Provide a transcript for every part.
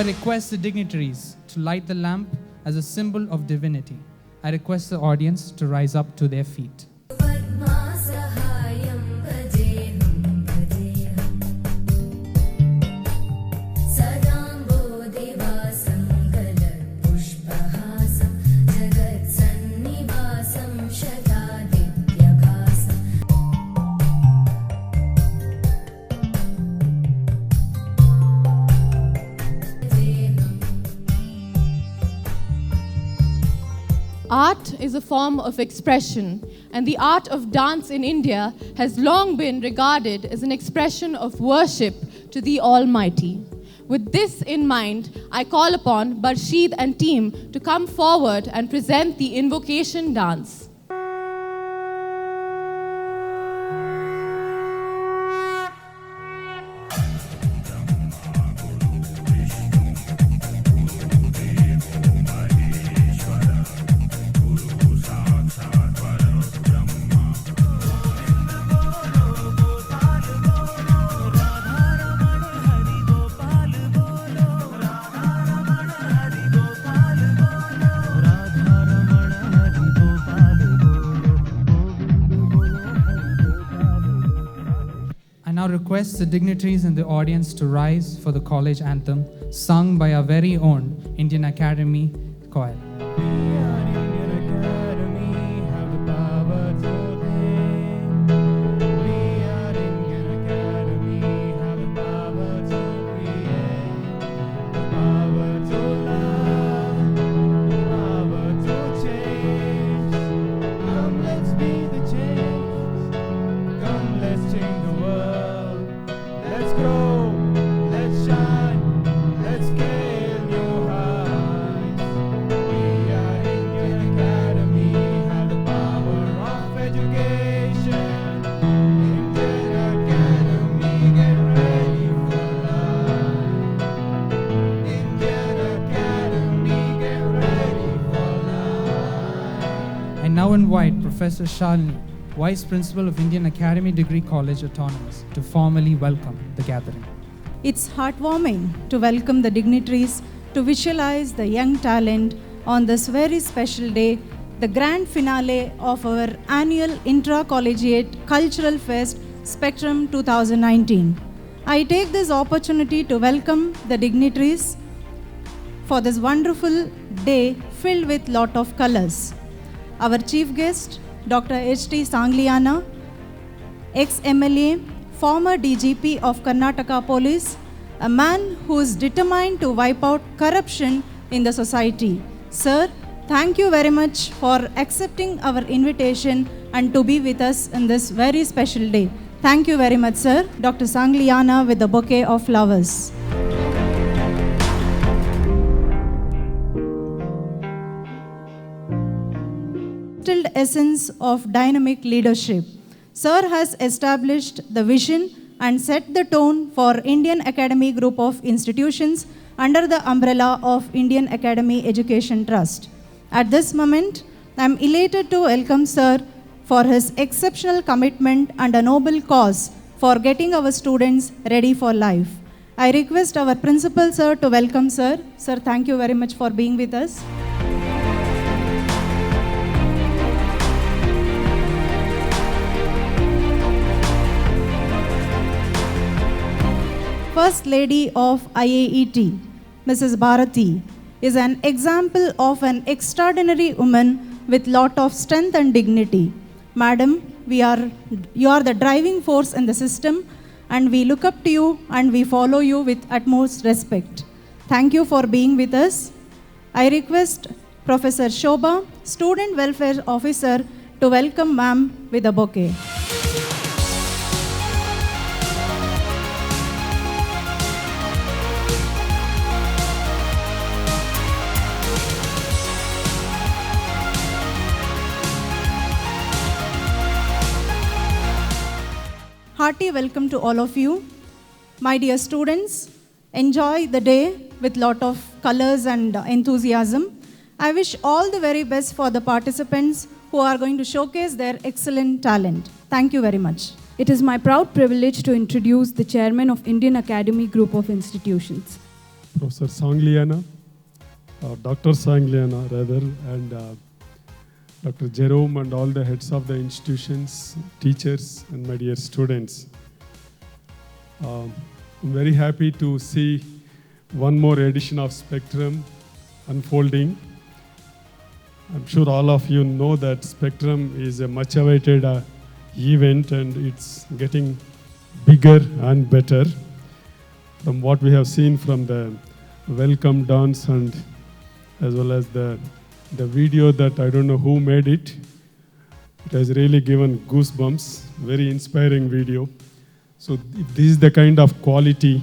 I request the dignitaries to light the lamp as a symbol of divinity. I request the audience to rise up to their feet. Art is a form of expression, and the art of dance in India has long been regarded as an expression of worship to the Almighty. With this in mind, I call upon Barsheed and team to come forward and present the invocation dance. I now request the dignitaries in the audience to rise for the college anthem sung by our very own Indian Academy Choir. I now invite Professor Shalini, Vice Principal of Indian Academy Degree College Autonomous, to formally welcome the gathering. It's heartwarming to welcome the dignitaries to visualize the young talent on this very special day, the grand finale of our annual Intra-Collegiate Cultural Fest Spectrum 2019. I take this opportunity to welcome the dignitaries for this wonderful day filled with lot of colors. Our chief guest, Dr. H.T. Sangliana, ex-MLA, former DGP of Karnataka Police, a man who is determined to wipe out corruption in the society. Sir, thank you very much for accepting our invitation and to be with us in this very special day. Thank you very much, sir. Dr. Sangliana with a bouquet of flowers. Distilled essence of dynamic leadership. Sir has established the vision and set the tone for Indian Academy Group of Institutions under the umbrella of Indian Academy Education Trust. At this moment, I am elated to welcome Sir for his exceptional commitment and a noble cause for getting our students ready for life. I request our principal sir to welcome Sir. Sir, thank you very much for being with us. First Lady of IAET, Mrs. Bharati, is an example of an extraordinary woman with lot of strength and dignity. Madam, you are the driving force in the system, and we look up to you and we follow you with utmost respect. Thank you for being with us. I request Professor Shobha, Student Welfare Officer, to welcome ma'am with a bouquet. Hearty welcome to all of you. My dear students, enjoy the day with lot of colors and enthusiasm. I wish all the very best for the participants who are going to showcase their excellent talent. Thank you very much. It is my proud privilege to introduce the Chairman of Indian Academy Group of Institutions. Professor Sangliana, Dr. Sangliana rather, and Dr. Jerome and all the heads of the institutions, teachers, and my dear students. I'm very happy to see one more edition of Spectrum unfolding. I'm sure all of you know that Spectrum is a much awaited event, and it's getting bigger and better. From what we have seen from the welcome dance and as well as the video that I don't know who made it. It has really given goosebumps, very inspiring video. So if this is the kind of quality,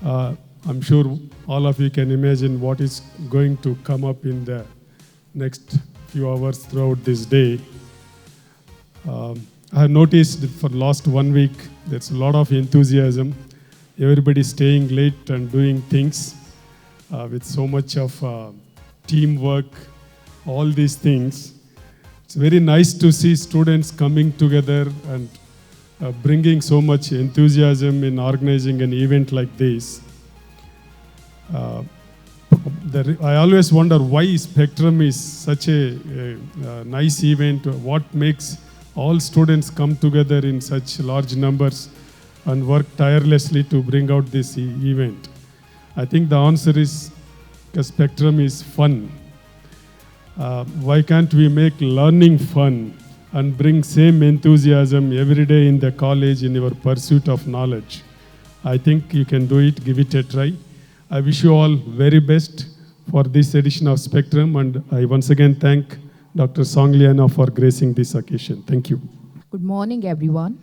I'm sure all of you can imagine what is going to come up in the next few hours throughout this day. I have noticed that for last 1 week, there's a lot of enthusiasm. Everybody staying late and doing things with so much of teamwork, all these things. It's very nice to see students coming together and bringing so much enthusiasm in organizing an event like this. I always wonder why Spectrum is such a nice event. What makes all students come together in such large numbers and work tirelessly to bring out this event? I think the answer is because Spectrum is fun. Why can't we make learning fun and bring same enthusiasm every day in the college in your pursuit of knowledge? I think you can do it, give it a try. I wish you all very best for this edition of Spectrum, and I once again thank Dr. Sangliana for gracing this occasion. Thank you. Good morning, everyone.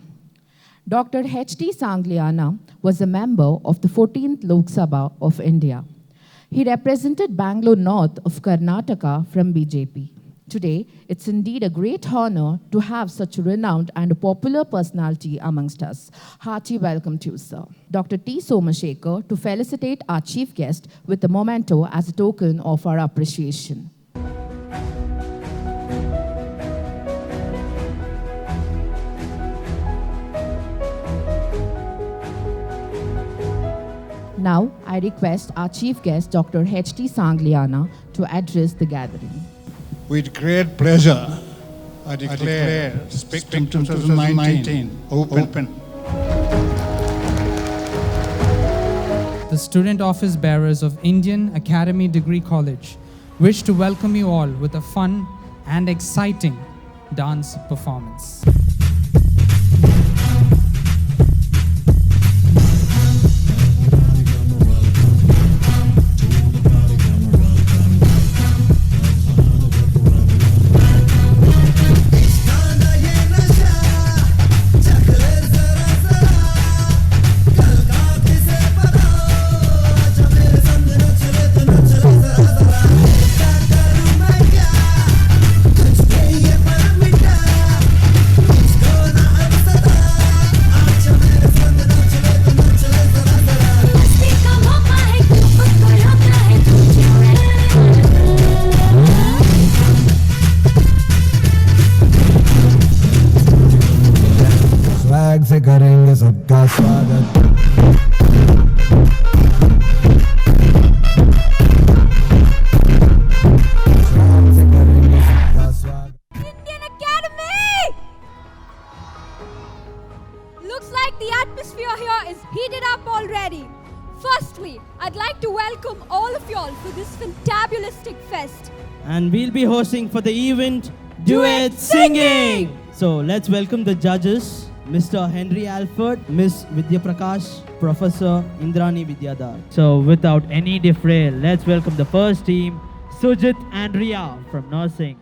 Dr. H.T. Sangliana was a member of the 14th Lok Sabha of India. He represented Bangalore North of Karnataka from BJP. Today, it's indeed a great honor to have such a renowned and a popular personality amongst us. Hearty welcome to you, sir. Dr. T. Somashekar to felicitate our chief guest with a memento as a token of our appreciation. Now, I request our chief guest, Dr. H.T. Sangliana, to address the gathering. With great pleasure, I declare Spectrum 2019 open. The student office bearers of Indian Academy Degree College wish to welcome you all with a fun and exciting dance performance. से करेंगे सबका स्वागत। Indian Academy! Looks like the atmosphere here is heated up already. Firstly, I'd like to welcome all of y'all for this fantabulistic fest. And we'll be hosting for the event Duet Singing! So let's welcome the judges, Mr. Henry Alford, Miss Vidya Prakash, Professor Indrani Vidyadhar. So without any defray, let's welcome the first team, Sujit and Ria from Nursing.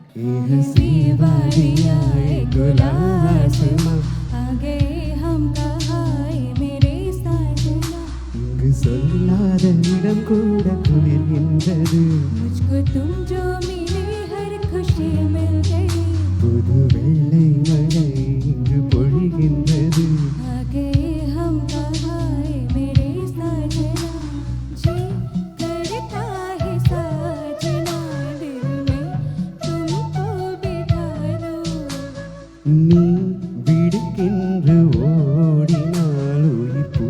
मुझको तुम जो मिले हर खुशी मिल गई पुदु वेल्लै मழை இங்கு பொழிகின்றது आगे हम कहाए मेरे साजना जी करता है साजना दिल में तुमको बिठा लूं நீ விடுக்கின்று ஓடினால் உயிர் பூ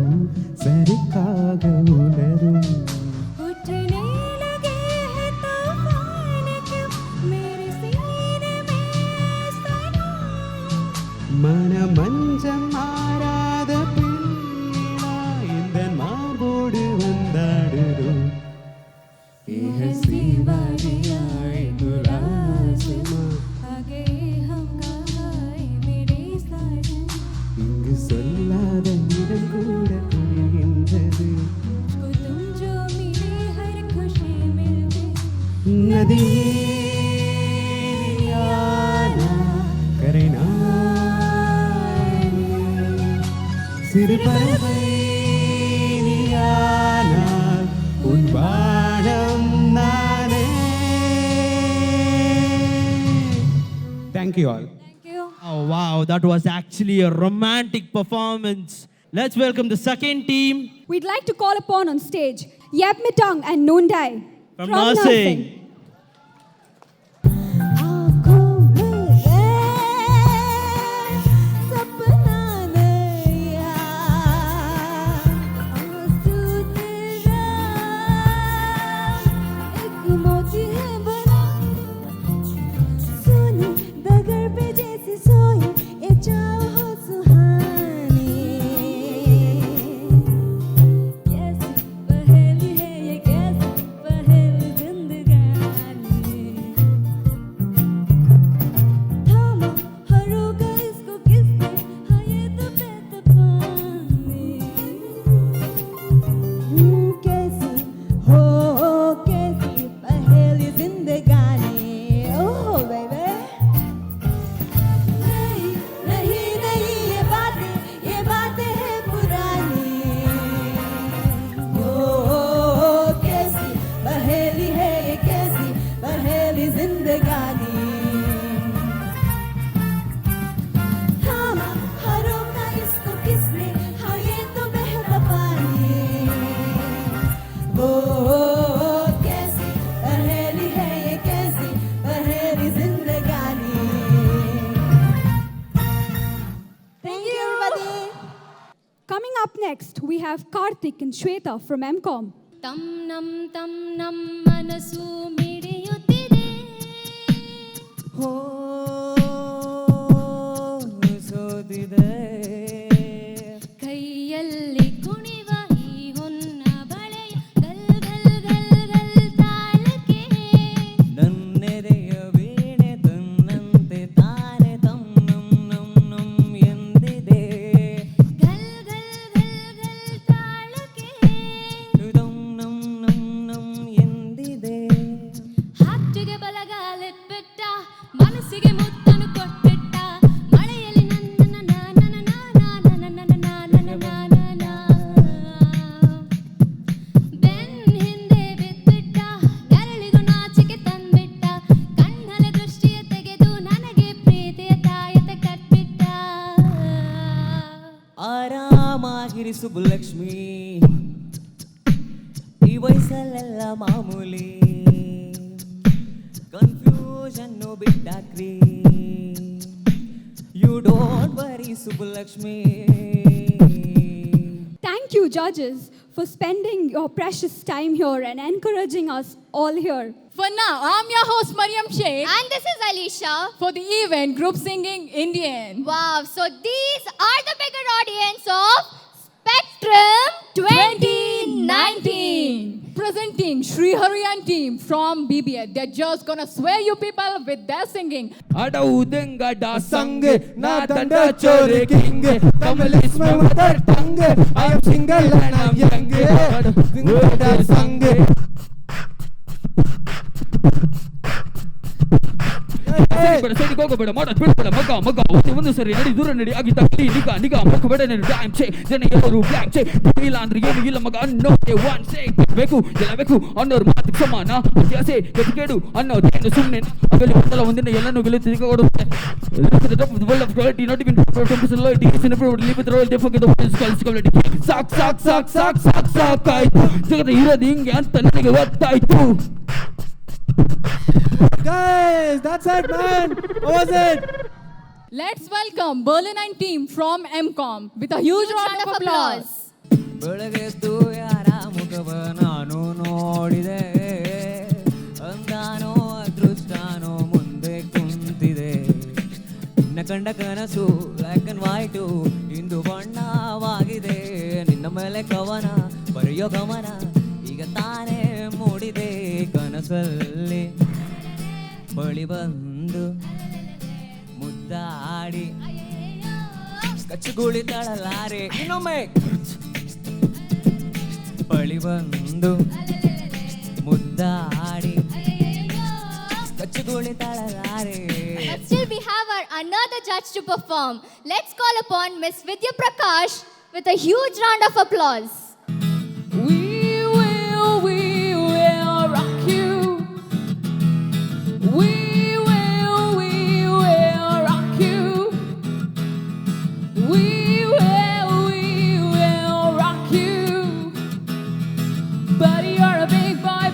சருக்காக உலரும் हंसी वादियाँ துலாசமா ஆகே ஹம் கஹாய் மேரே சாஜன் இங்கு சொல்லாத இடம் கூட குளிர்கின்றது मुझको तुम जो मिले हर खुशी मिल गई நதியே யானா கரைனாய் சிறு பறவை நீயானால் உன் பாடம் நானே. Thank you all. Thank you. Oh, wow, that was actually a romantic performance. Let's welcome the second team We'd like to call upon on stage Yap Mitong and Nundai from nursing. आँखों में है सपना नया आंसू तेरा एक मोती है बना सोनी डगर पे जैसे सोई ये चाहो सुहानी कैसी पहेली है ये कैसी पहेली जिंदगानी थामा हरूगा इसको किसने हाँ ये तो बेतुकानी कैसी हो कैसी पहेली जिंदगानी ओह बेबी नहीं नहीं नहीं ये बातें हैं पुरानी ओह कैसी पहेली है ये कैसी पहेली जिंदगानी थामा हरोका इसको किसने हाँ ये तो बहता पानी वो कैसी पहेली है ये कैसी पहेली जिंदगानी. Thank you everybody. Coming up next, we have Karthik and Shweta from MCOM. ತಂ ನಂ ಮನಸ್ಸು ಮಿಡಿಯುತ್ತಿದೆ ಹೋ ಸೋದಿದೆ ಕೈಯಲ್ಲಿ ಕುಣಿವ ಈ ಹೊನ್ನ ಬಳೆಯ ಗಲ್ ಗಲ್ ಗಲ್ ಗಲ್ ತಾಳಕ್ಕೆ ನನ್ನೆದೆಯ ವೀಣೆ ತನ್ನಂತೆ ತಾನೆ ತಂ ನಂ ನಂ ನಂ ಎಂದಿದೆ ಗಲ್ ಗಲ್ ಗಲ್ ಗಲ್ ತಾಳಕ್ಕೆ ತಂ ನಂ ನಂ ನಂ ಎಂದಿದೆ ಹಾಟಿಗೆ ಬಲಗಾಲಿಟ್ಬಿಟ್ಟ ಮನಸ್ಸಿಗೆ ಮುತ್ತನ್ನು ಕೊಟ್ಬಿಟ್ಟ ಮಳೆಯಲ್ಲಿ ನನ್ನ ಬೆನ್ ಹಿಂದೆ ಬಿದ್ಬಿಟ್ಟ ನೆರಳಿಗೂ ನಾಚಿಕೆ ತಂದ್ಬಿಟ್ಟ ಕಣ್ಣನ ದೃಷ್ಟಿಯ ತೆಗೆದು ನನಗೆ ಪ್ರೀತಿಯ ತಾಯತ ಕಟ್ಬಿಟ್ಟ ಆರಾಮಾಗಿರಿ ಸುಬ್ಬುಲಕ್ಷ್ಮಿ ಈ ವಯಸ್ಸಲ್ಲೆಲ್ಲ ಮಾಮೂಲಿ ಕನ್ಫ್ಯೂಷನ್ನು ಬಿಟ್ಟಾಕ್ರಿ you don't worry Subbulakshmi. Thank you, judges, for spending your precious time here and encouraging us all here. For now, I'm your host Mariam Sheikh And this is Alicia. for the event Group Singing Indian. Wow, so these are the bigger audience of Spectrum 2019. Presenting Sri Harian team from BBA. They're just gonna sway you people with their singing. ಅಡೌದಂಗಡ ಸಂಗೆ ನಾ ದಂಡ ಚೋರೆ ಕಿಂಗೆ Tamil is my mother tongue I am single and I am young ದಿಂಗಡ ಸಂಗೆ ಸೈಡಿಗೆ ಹೋಗಬೇಡ ಮಾಡೋದು ಬಿಡಬೇಡ ಮಗ ಒಂದು ಸರಿ ನಡಿ ದೂರ ನಡಿ ಆಗಿದ್ದ ನಿಗ ಮಕ್ಕಬೇಡ ನಾನು ಡ್ಯಾಮ್ ಚೇ ಜನ ಎಲ್ಲರೂ ಬ್ಲ್ಯಾಕ್ ಚೇ ಇಲ್ಲ ಅಂದ್ರೆ ಏನು ಇಲ್ಲ ಮಗ ಅನ್ನೋಕೆ ಒನ್ ಸೇ ಬೇಕು ಎಲ್ಲ ಬೇಕು ಅನ್ನೋರು ಮಾತಿಗೆ ಸಮಾನ ಅತ್ಯಾಸೆ ಗತಿಗೇಡು ಅನ್ನೋದೇನು ಸುಮ್ಮನೆ ಆಮೇಲೆ ಒಂದಲ್ಲ ಒಂದಿನ ಎಲ್ಲನೂ ಗೆಲ್ಲುತ್ತಿದೆ ಕೊಡುತ್ತೆ ಸಾಕಾಯ್ತು ಜಗದ ಇರೋದು ಹಿಂಗೆ ಅಂತ ನನಗೆ ಗೊತ್ತಾಯ್ತು. Guys, that's it, man. What was it? Let's welcome Berlin team from MCOM with a huge round of applause. ಬೆಳಗೆದ್ದು ಯಾರ ಮುಖವ ನಾನು ನೋಡಿದೆ ಅಂದಾನೋ ಅದೃಷ್ಟಾನೋ ಮುಂದೆ ಕುಂತಿದೆ ನಿನ್ನ ಕಂಡ ಕನಸು ಬ್ಲ್ಯಾಕ್ ಅಂಡ್ ವೈಟು ಇಂದು ಬಣ್ಣವಾಗಿದೆ ನಿನ್ನ ಮೇಲೆ ಕವನ ಬರೆಯೋ ಗಮನ ಈಗ ತಾನೇ ಮೂಡಿದೆ ಕನ ಮನಸ್ಸಲ್ಲಿ ಬಳಿ ಬಂದು ಮುದ್ದಾಡಿ ಕಚ್ಚುಗುಳಿ ತಳಲಾರೆ ಇನ್ನೊಮ್ಮೆ ಬಳಿ ಬಂದು ಮುದ್ದಾಡಿ ಕಚ್ಚುಗುಳಿ ತಳಲಾರೆ. But still we have our another judge to perform. Let's call upon Miss Vidya Prakash with a huge round of applause. We will rock you. We will rock you. We will rock you. Buddy, you're a big boy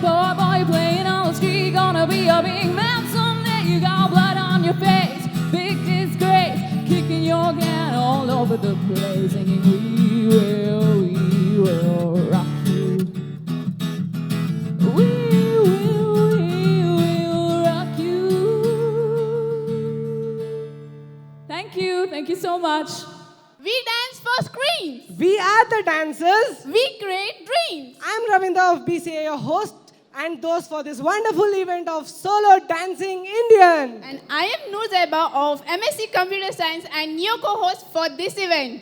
playing on the street. Gonna be a big man someday. You got blood on your face, big disgrace, kicking your can all over the place, singing we will rock you. We will rock you. Thank you so much. We dance for screens. We are the dancers. We create dreams. I am Ravindra of BCA, your host and those for this wonderful event of Solo Dancing Indian. And I am Noor Zaiba of MSc Computer Science and your co-host for this event.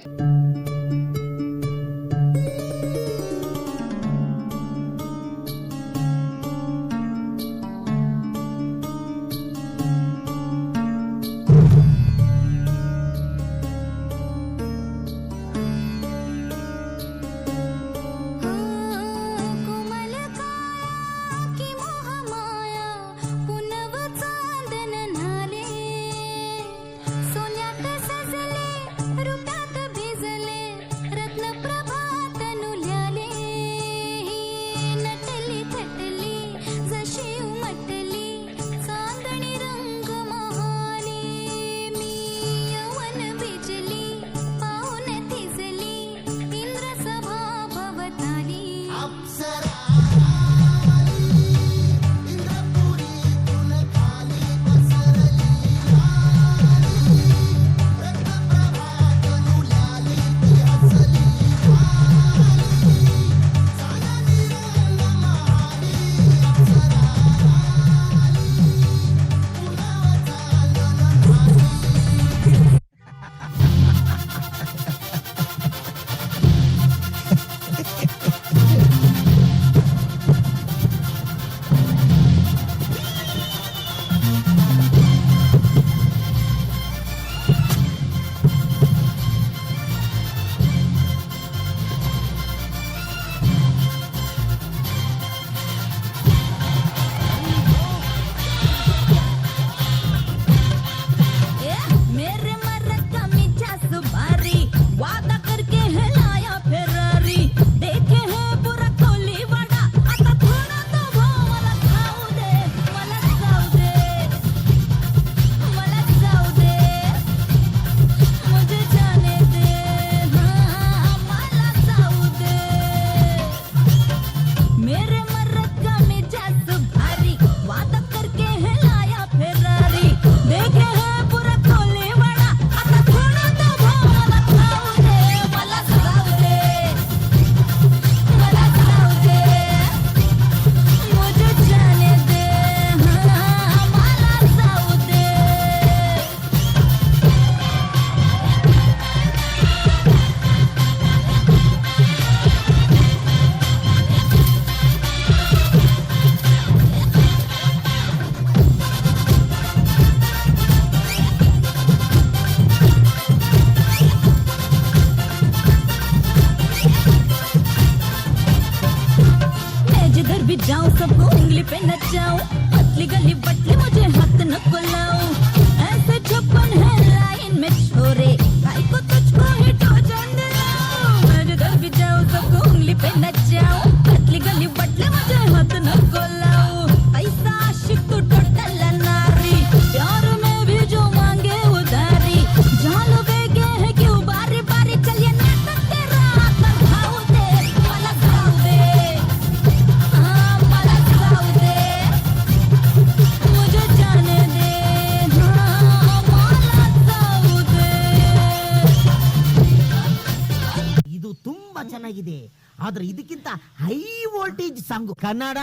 ಆದ್ರೆ ಇದಕ್ಕಿಂತ high voltage song Kannada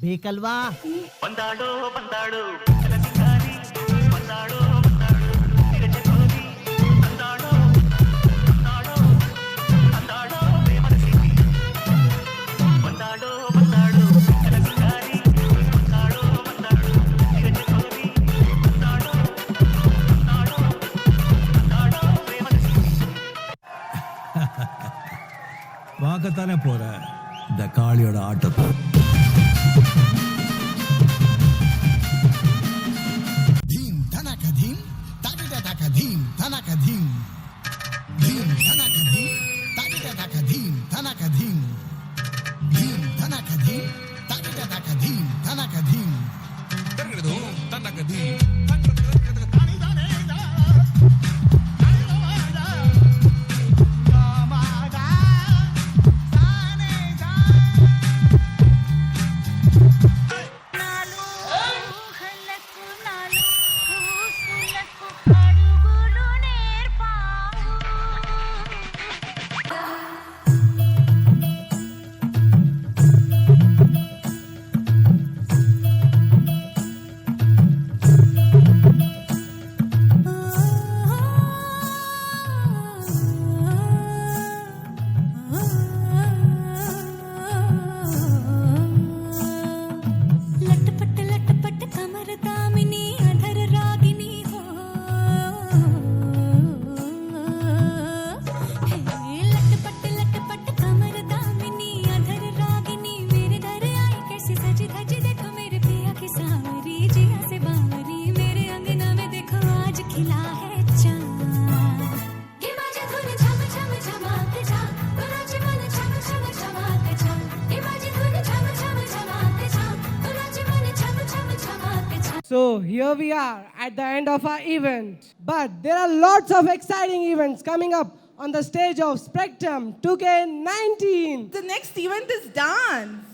ಬೇಕಲ್ವಾ? ಬಂದಾಡೋ ಬಂದಾಡೋ பார்க்கத்தானே போற இந்த காளியோட ஆட்டத்தை. धीम धनक धीम ताकिटा तक धीम धनक धीम धीम धनक धीम ताकिटा तक धीम धनक धीम धीम धनक धीम ताकिटा तक धीम धनक धीम तगड़ो धनक धीम So here we are at the end of our event. But there are lots of exciting events coming up on the stage of Spectrum 2K19. The next event is dance.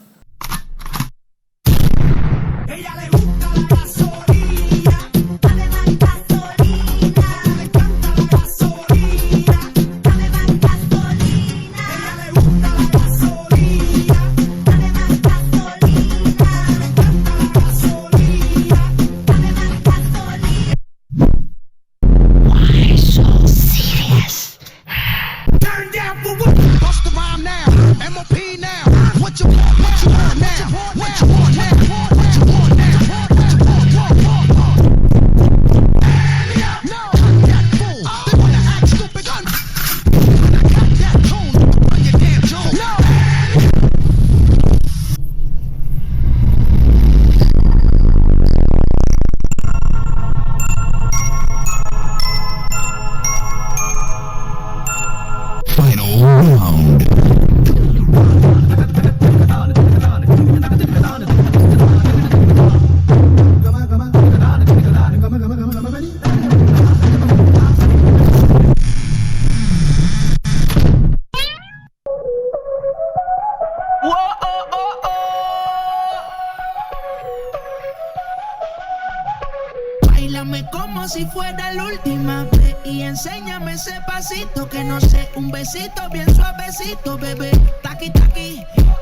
Como si fuera la última vez y enséñame ese pasito que no sé, un besito bien suavecito, bebé. Taqui taqui,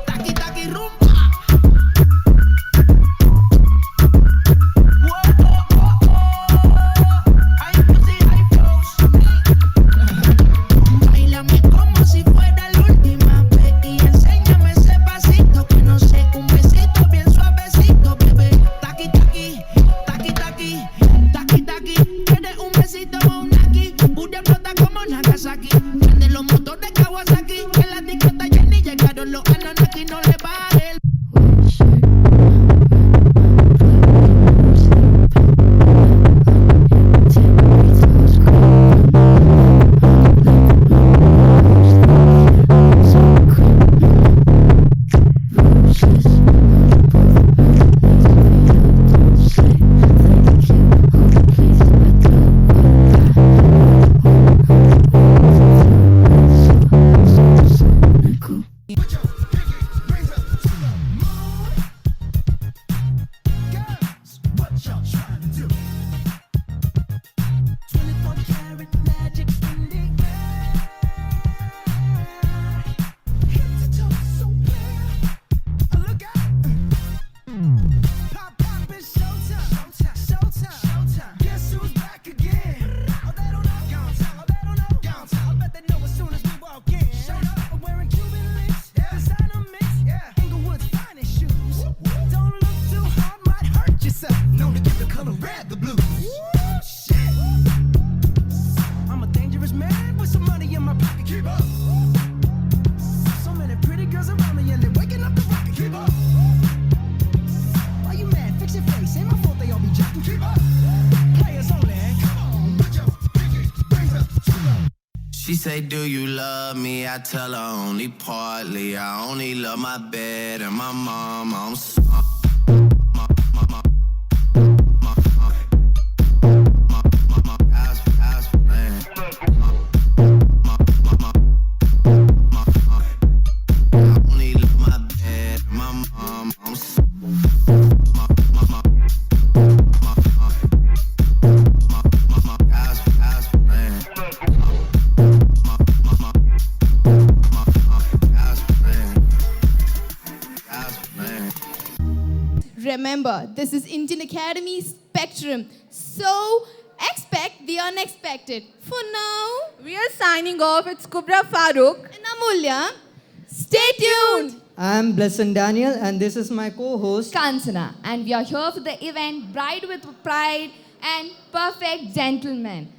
taqui taqui rumba. Báilame como si fuera la última vez y enséñame ese pasito que no sé, un besito bien suavecito, bebé. Taqui taqui, taqui taqui. Quieres un besito o un aquí, pura explota como Nagasaki. Prende los motores Kawasaki, que la discota ya ni llegaron los Anunnaki. She say, do you love me? I tell her only partly. I only love my bed and my mom. I'm sorry. Remember, this is Indian Academy Spectrum. So, expect the unexpected. For now, We are signing off. It's Kubra Farooq. and Amulya. Stay tuned. I'm Blessing Daniel, and this is my co-host Kansana, and we are here for the event Bride with Pride and Perfect Gentleman.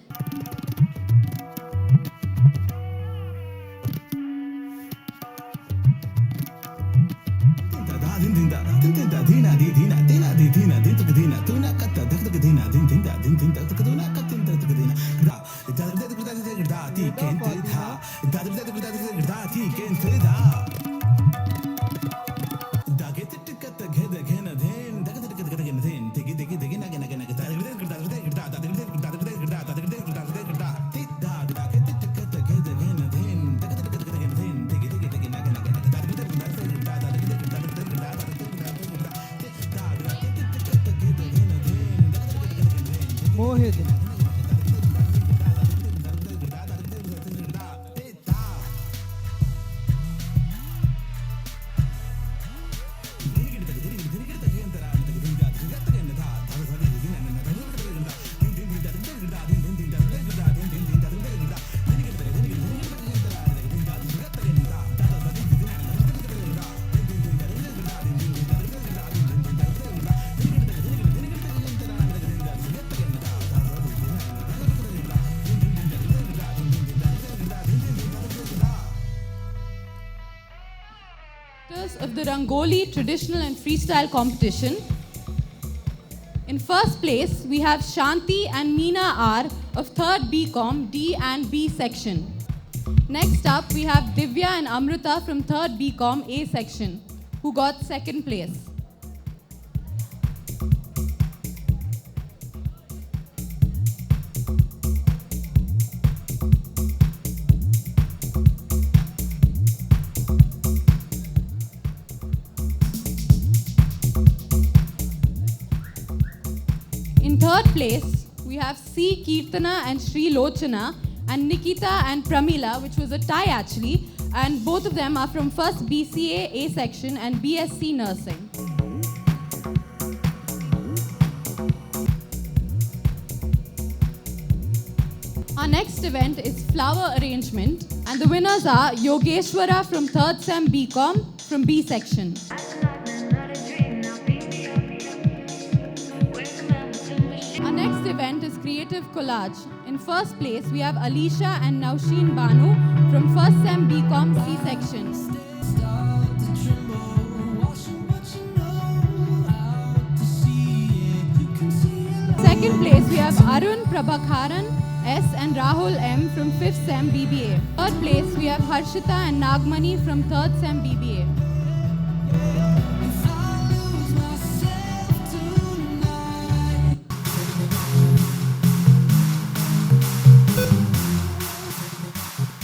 Mohit. Of the Rangoli traditional and freestyle competition. In first place, we have Shanti and Meena R of 3rd BCom D and B section. Next up, we have Divya and Amrita from 3rd BCom A section, who got 2nd place. In 3rd place, we have C. Kirtana and Sri Lochana, and Nikita and Pramila, which was a tie actually, and both of them are from 1st BCA A section and BSc Nursing. Our next event is flower arrangement, and the winners are Yogeshwara from 3rd Sem BCom from B section. Our next event is Creative Collage. In first place, we have Alicia and Nausheen Banu from 1st Sem BCom C section. Second place, we have Arun Prabhakaran S and Rahul M from 5th Sem BBA. Third place, we have Harshita and Nagmani from 3rd Sem BBA.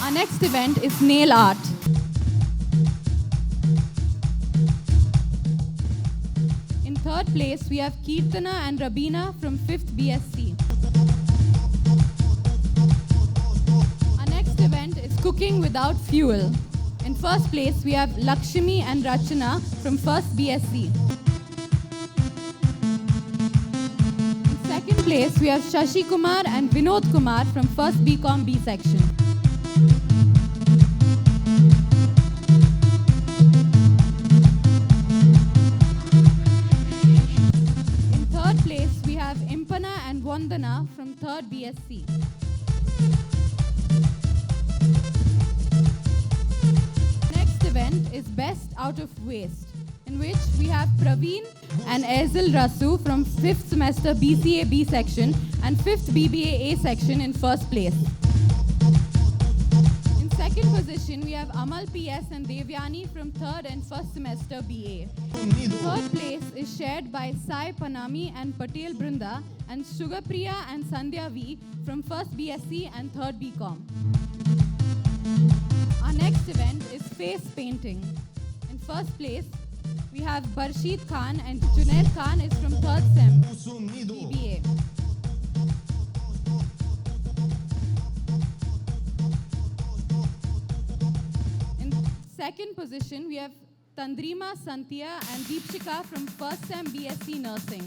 Our next event is nail art. In 3rd place, we have Kirtana and Rabina from 5th BSc. Our next event is cooking without fuel. In 1st place, we have Lakshmi and Rachana from 1st BSc. In 2nd place, we have Shashi Kumar and Vinod Kumar from 1st BCom B section. In 3rd place, we have Impana and Vandana from 3rd BSc. Next event is Best Out of Waste, in which we have Praveen and Aizil Rasu from 5th semester BCA B section and 5th BBA A section in 1st place. second position, we have Amal PS and Devyani from 3rd and 1st semester BA. Third place is shared by Sai Panami and Patel Brinda and Sugapriya and Sandhya V from 1st BSc and 3rd BCom. Our next event is face painting. In first place, we have Barshid Khan and Junaid Khan is from 3rd Sem BBA. In second position, we have Tandrima Santia and Deepshika from 1st Sem BSc Nursing.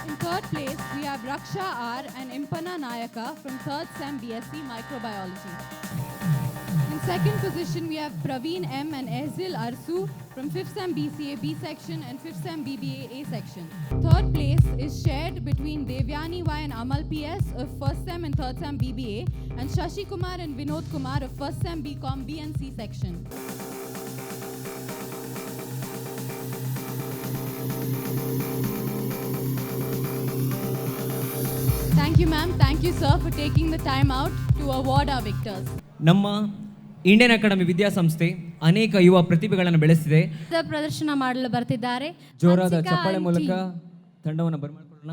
In third place, we have Raksha R and Impana Nayaka from 3rd Sem BSc Microbiology. In second position, we have Praveen M and Ehzil Arsu from 5th Sem BCA B section and 5th Sem BBA A section. Third place is shared between Devyani Y and Amal PS of 1st Sem and 3rd Sem BBA and Shashi Kumar and Vinod Kumar of 1st Sem BCom B and C section. Thank you, ma'am. Thank you, sir, for taking the time out to award our victors. ನಮ್ಮ Indian academy ವಿದ್ಯಾಸಂಸ್ಥೆ ಅನೇಕ ಯುವ ಪ್ರತಿಭೆಗಳನ್ನು ಬೆಳೆಸಿದೆ. ಪ್ರದರ್ಶನ ಮಾಡಲು ಬರ್ತಿದ್ದಾರೆ. ಜೋರಾದ ಚಪ್ಪಾಳೆ ಮೂಲಕ ತಂಡವನ್ನು ಬರಮಾಡಿಕೊಳ್ಳೋಣ.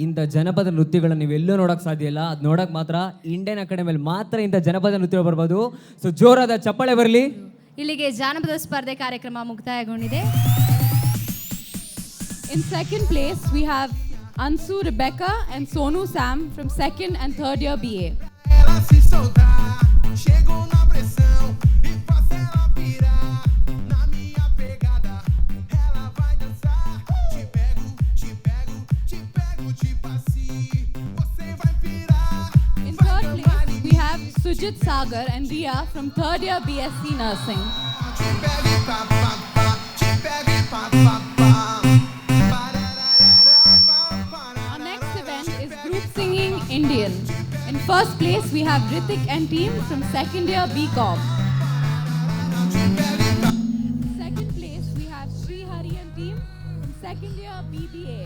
ಇಂಥ ಜನಪದ ನೃತ್ಯಗಳನ್ನು ನೀವೆಲ್ಲೂ ನೋಡೋಕೆ ಸಾಧ್ಯ ಇಲ್ಲ. ಅದು ನೋಡೋಕೆ ಮಾತ್ರ ಇಂಡಿಯನ್ ಅಕಾಡೆಮಿಯಲ್ಲಿ ಮಾತ್ರ ಇಂಥ ಜನಪದ ನೃತ್ಯ ಬರ್ಬೋದು. ಸೊ ಜೋರಾದ ಚಪ್ಪಾಳೆ ಬರಲಿ. ಇಲ್ಲಿಗೆ ಜಾನಪದ ಸ್ಪರ್ಧೆ ಕಾರ್ಯಕ್ರಮ ಮುಕ್ತಾಯಗೊಂಡಿದೆ. In second place, we have Ansu Rebecca and Sonu Sam from 2nd and 3rd year BA. Ela se soltar, chegou na pressão e faz ela pirar na minha pegada. Ela vai dançar, te pego, te pego, te pego, tipo assim. Você vai pirar. In third place, we have Sujit Sagar and Ria from 3rd year BSc Nursing. Te pego e pá, pá, pá, te pego e pá, pá, pá. Our next event is group singing Indian. In first place, we have Ritik and team from 2nd year BCom. Second place, we have Sri Hari and team from 2nd year BBA.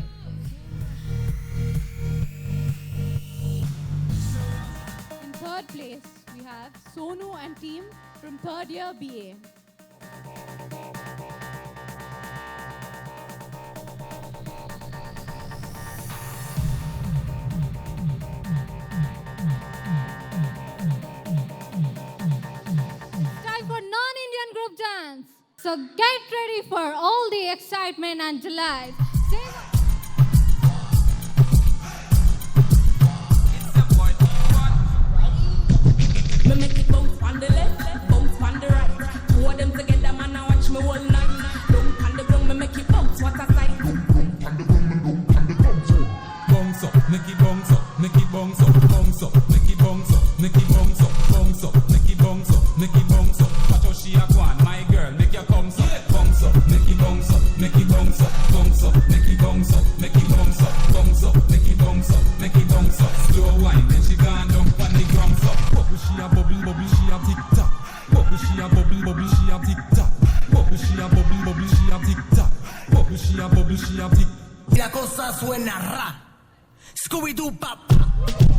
In third place, we have Sonu and team from 3rd year BA. Dance. So get ready for all the excitement and delight. Me make it bounce on the left, make it bounce up, make it bounce up, bounce up, make it bounce up, make it bounce up, bounce up, make it bounce up, make it bounce up. Watch how she a go on, my girl, make your bounce up, bounce up, make it bounce up, make it bounce up, bounce up, make it bounce up, make it bounce up, bounce up, make it bounce up, make it bounce up. Slow wine, then she gone down on the ground up. Bubble she a bubble, bubble she a tick tock. Bubble she a bubble, bubble she a tick tock. Bubble she a bubble, bubble she a tick tock. Bubble she a bubble she a tick. Y la cosa suena ra. Scooby-Doo pop.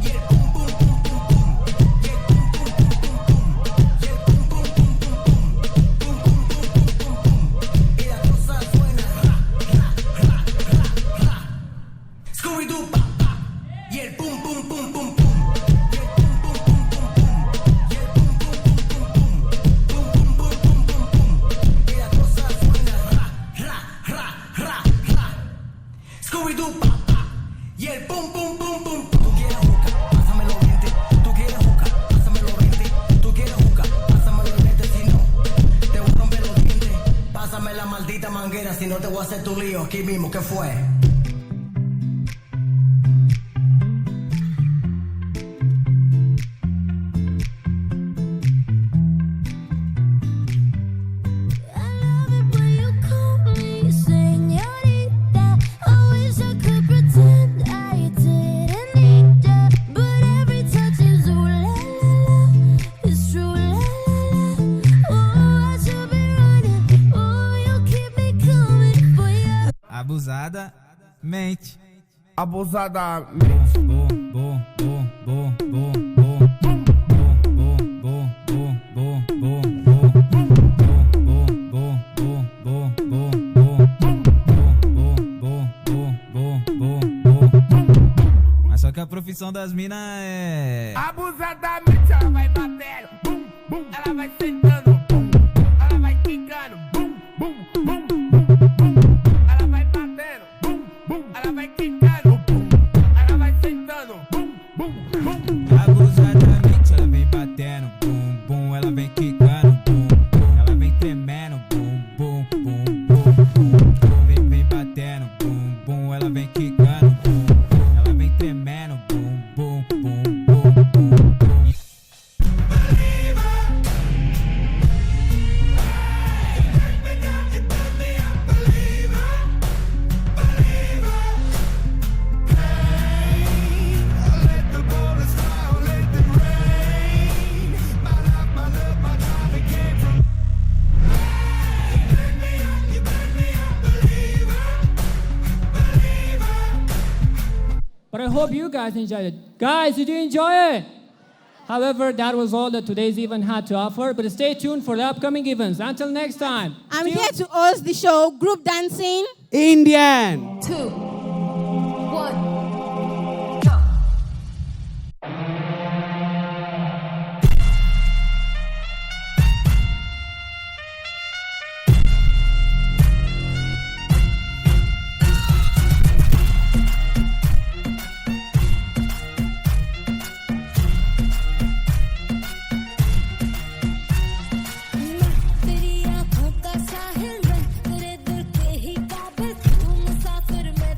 Y el pum pum pum pum pum. Y el pum pum pum pum pum. Y el pum pum pum pum pum. Pum pum pum pum pum pum. Y la cosa suena ra, ra, ra, ra, ra. Scooby-Doo pop. Y el pum pum pum pum pum. Y el pum pum pum pum pum. Y el pum pum pum pum pum. Pum pum pum pum pum pum. Y la cosa suena ra, ra, ra, ra, ra. Scooby-Doo pop. Y el pum pum pum pum. Tú quieres juca, pásame los dientes. Tú quieres juca, pásame los dientes. Tú quieres juca, pásame los dientes. Si no, te voy a romper los dientes. Pásame la maldita manguera, si no te voy a hacer tu lío aquí mismo. ¿Qué fue? Abusadamente. Abusadamente. Mas só que a profissão das minas é Abusadamente ela vai batendo, bum, bum. Ela vai sentando, bum. Ela vai quicando, bum, bum, bum, bum, bum. Ela vai batendo, bum, bum. Ela vai quicando, bum. Ela vai sentando, bum, bum, bum. abusadamente. Ela vem batendo, bum, bum. Ela vem quicando, bum, bum. Ela vem tremendo, bum, bum, bum, bum, bum, bum. Vem batendo, bum, bum. Ela vem quicando, bum, bum. Ela vem tremendo, bum, bum, bum, bum, bum, bum. But I hope you guys enjoyed it. Guys, did you enjoy it? However, that was all that today's event had to offer, but stay tuned for the upcoming events. Until next time. I'm here to host the show Group Dancing Indian. 2. 1. तेरी आंखों का साहिल मैं तेरे दिल के ही काबिल तू मुसाफिर मैं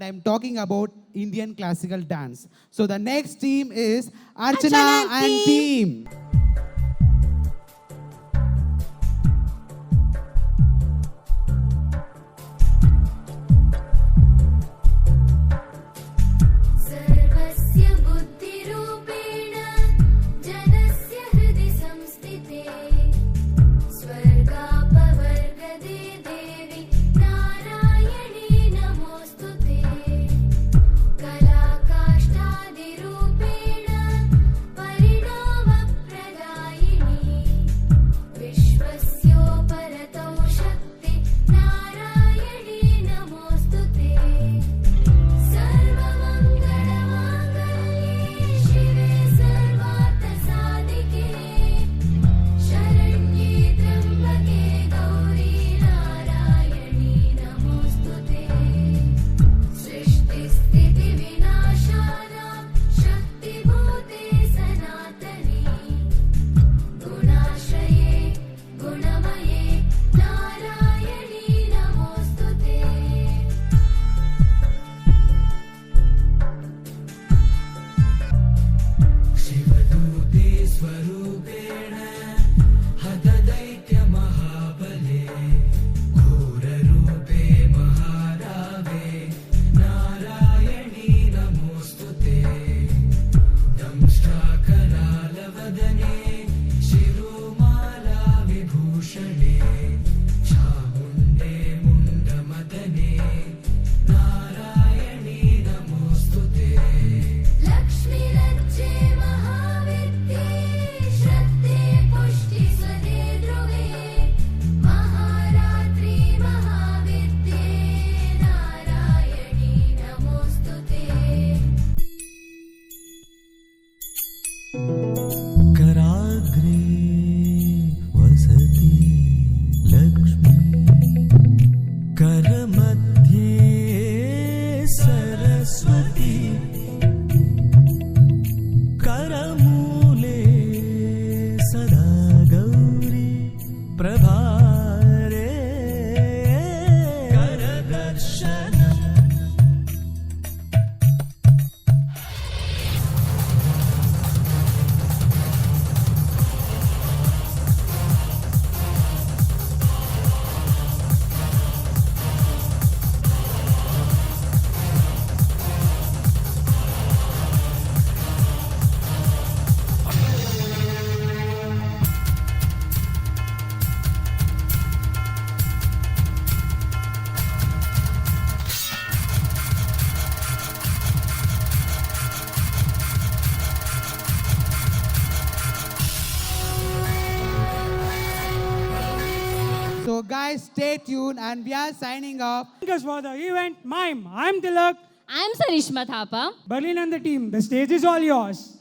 am talking about Indian classical dance. So the next team is Archana and team. सर्वस्य बुद्धिरूपेण जनस्य हृदि संस्थिते स्वर्गापवर्गदे देवी नारायणी नमोस्तुते कलाकाष्ठादिरूपेण परिणामप्रदायिनी विश्वस्योपरतौ शक्ति नारायणी नमोस्तुते सर्वमङ्गलमाङ्गल्ये शिवे सर्वार्थसाधिके शरण्ये त्र्यम्बके गौरी नारायणी नमोस्तुते सृष्टिस्थितिविनाशानां शक्तिभूते सनातनी गुणाश्रये गुणमये नारायणी नमोस्तुते शिवदूते स्वरूपेण हतदैत्यमहाबले घोररूपे महारावे नारायणी नमोस्तुते दंष्ट्राकरालवदने शिरोमाला विभूषणे चामुण्डे मुण्डमदने नारायणी नमोस्तुते लक्ष्मीलज्जे महाविद्ये श्रद्धे पुष्टिसदे ध्रुवे महारात्रि महाविद्ये नारायणी नमोस्तुते कराग्रे वसति लक्ष्मी करमध्ये सरस्वती करमूले सदा Gauri प्रभारे करदर्शनम् So guys, stay tuned and we are signing off. Thank us for the event. Mime, I'm Tilak. I'm Sarishma Thapa. Berlin and the team, the stage is all yours.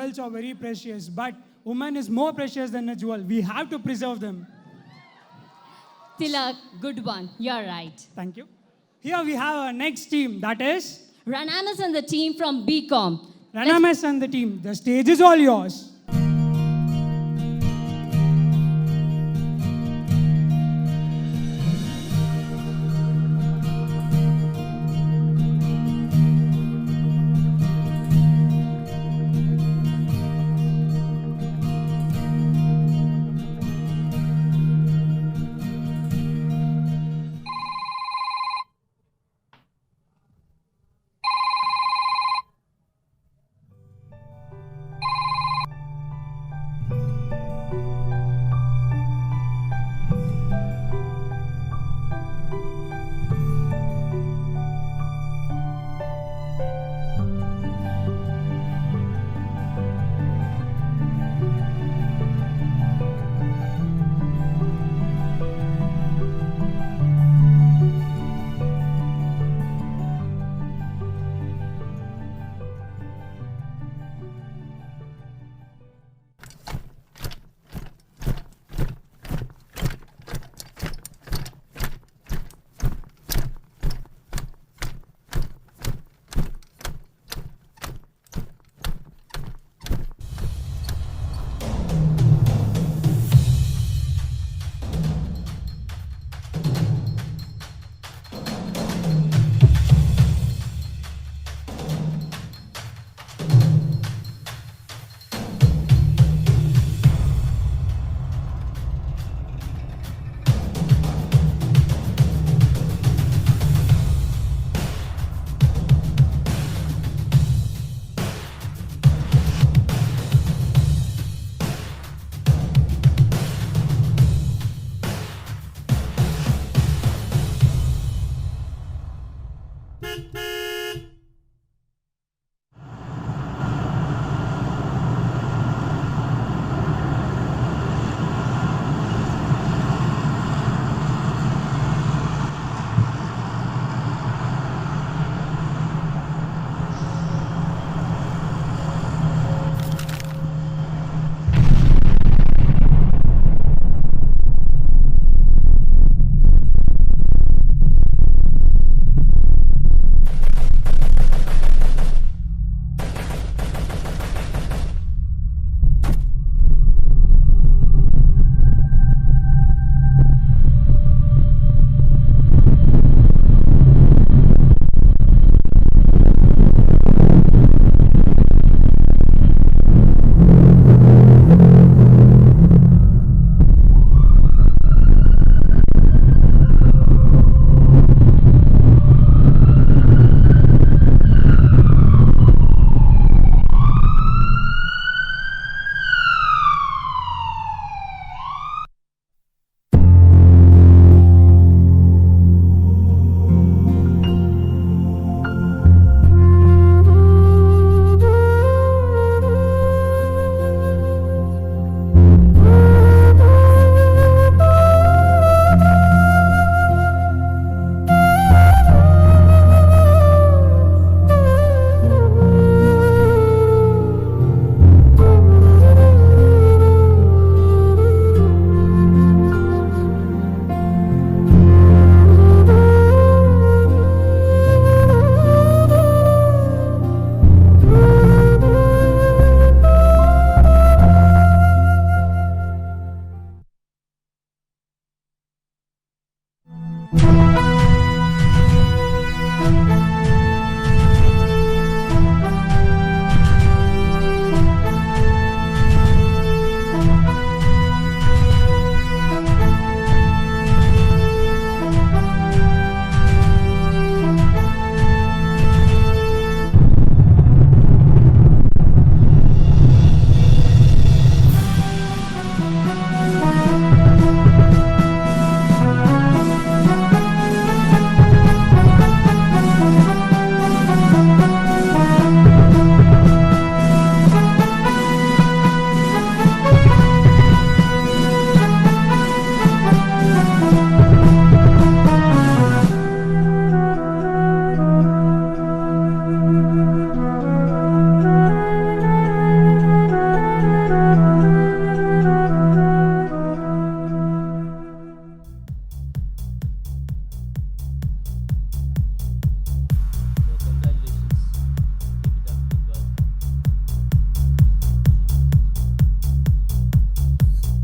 jewels are very precious, but woman is more precious than a jewel. We have to preserve them. Tilak, good one. You're right. Thank you. Here we have our next team, that is Ranamas and the team from BCom. Ranamas and the team. The stage is all yours.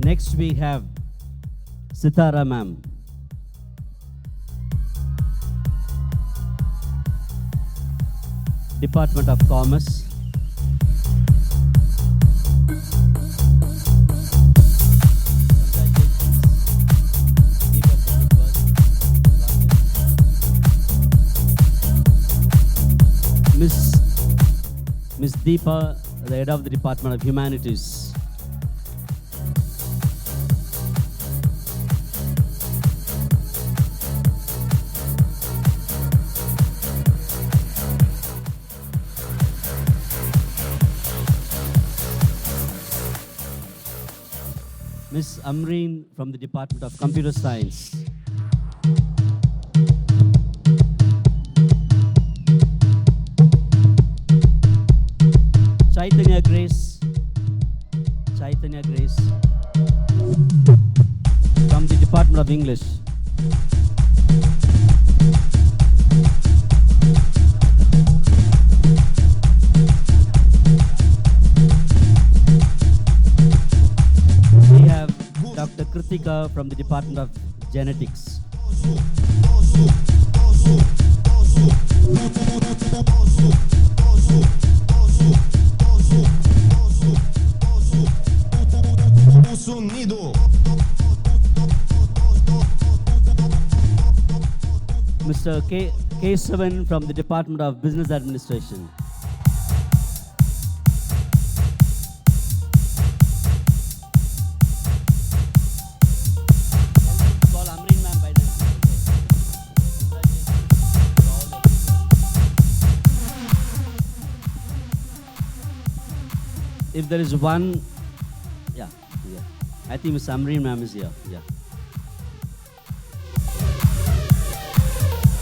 Next we have Sitara ma'am. Department of Commerce. Miss Deepa, the head of the Department of Humanities. Miss Amreen from the Department of Computer Science. Chaitanya Grace from the Department of English. We have Dr. Kritika from the Department of Genetics. Mr. K7 from the Department of Business Administration. If there is one, yeah. I think Ms. Amreen ma'am is here, yeah.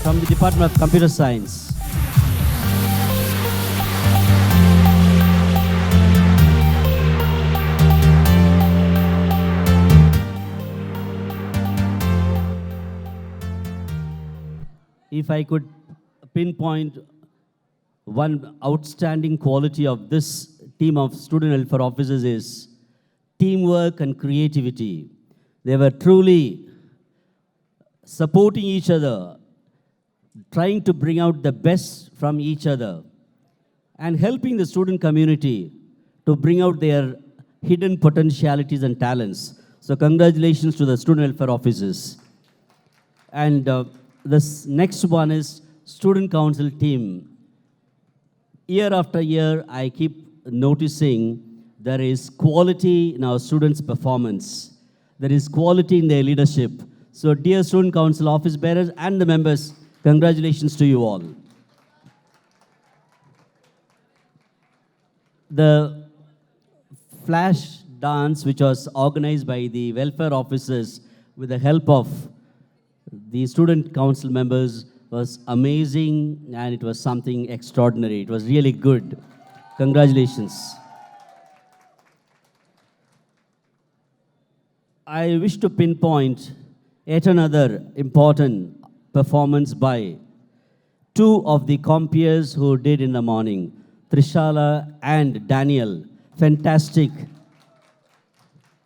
From the Department of Computer Science. If I could pinpoint one outstanding quality of this team of student welfare officers is teamwork and creativity. They were truly supporting each other, trying to bring out the best from each other, and helping the student community to bring out their hidden potentialities and talents. So congratulations to the student welfare officers. And this next one is student council team. Year after year, I keep noticing there is quality in our students' performance. There is quality in their leadership. So dear student council office bearers and the members, congratulations to you all. The flash dance, which was organized by the welfare officers with the help of the student council members, was amazing, and it was something extraordinary. It was really good. Congratulations. I wish to pinpoint yet another important performance by two of the compeers who did in the morning, Trishala and Daniel. Fantastic.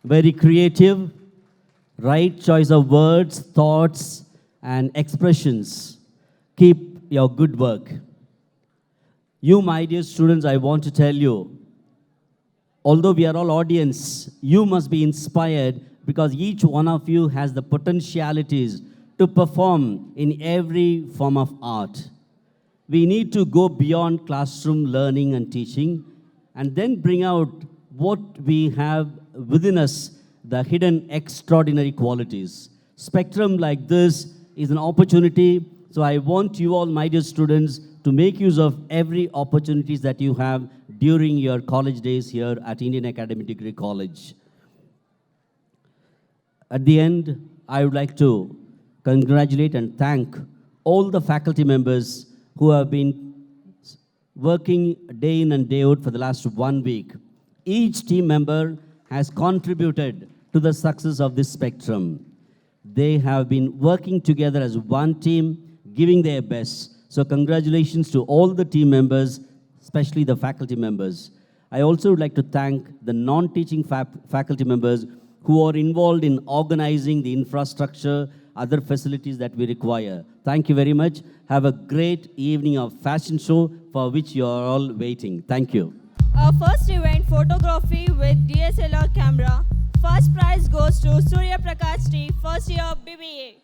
Very creative, right choice of words, thoughts, and expressions. Keep your good work. You, my dear students, I want to tell you, although we are all audience, you must be inspired because each one of you has the potentialities to perform in every form of art. We need to go beyond classroom learning and teaching and then bring out what we have within us, the hidden extraordinary qualities. Spectrum like this is an opportunity. So I want you all, my dear students, to make use of every opportunities that you have during your college days here at Indian Academic Degree College. At the end, I would like to congratulate and thank all the faculty members who have been working day in and day out for the last 1 week. Each team member has contributed to the success of this spectrum. They have been working together as one team, giving their best. So congratulations to all the team members, especially the faculty members. I also would like to thank the non-teaching faculty members who are involved in organizing the infrastructure, other facilities that we require. Thank you very much. Have a great evening of fashion show for which you are all waiting. Thank you. Our first event, photography with DSLR camera. First prize goes to Surya Prakash T, first year of BBA.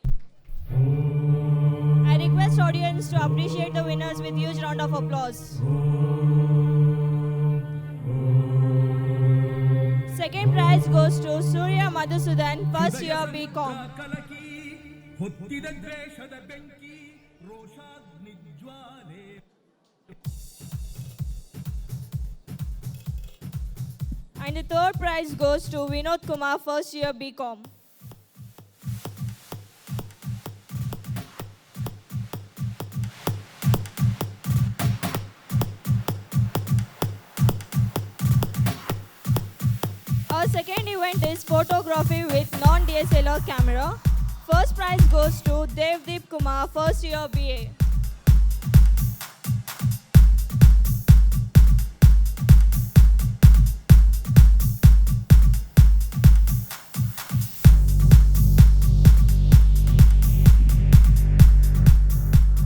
I request audience to appreciate the winners with huge round of applause. Second prize goes to Surya Madhusudan, first year of BCom. And the third prize goes to Vinod Kumar, first year BCom. Our second event is photography with non-DSLR camera. First prize goes to Devdeep Kumar, first year BA.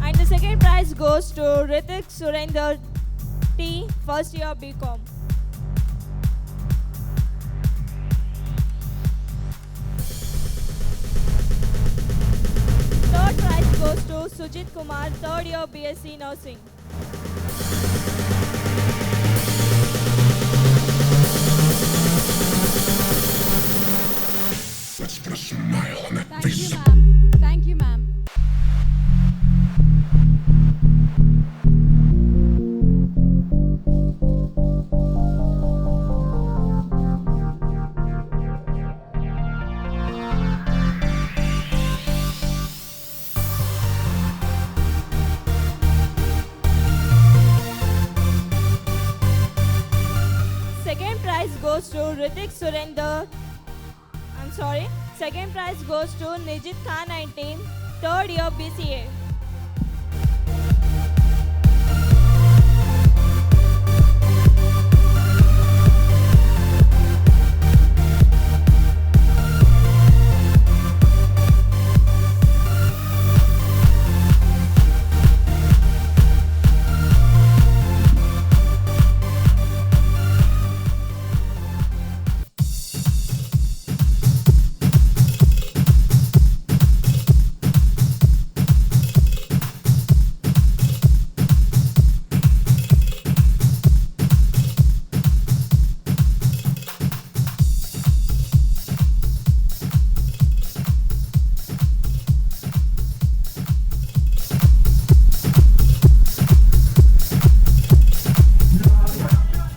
And the second prize goes to Ritik Surender T, first year BCom. Third prize goes to Sujit Kumar, third year BSc Nursing. Let's put a smile on that Thank face. you, ma'am. Thank you, ma'am. Second prize goes to Ritik Surender. Second prize goes to Nijit Khan and team, third year BCA.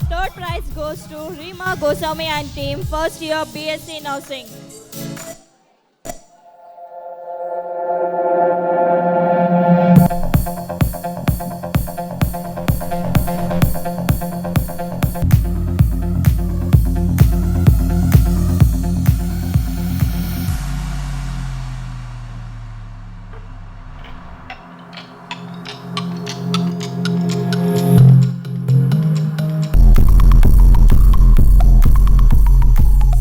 Third prize goes to Rima Goswami and team, first year BSc Nursing.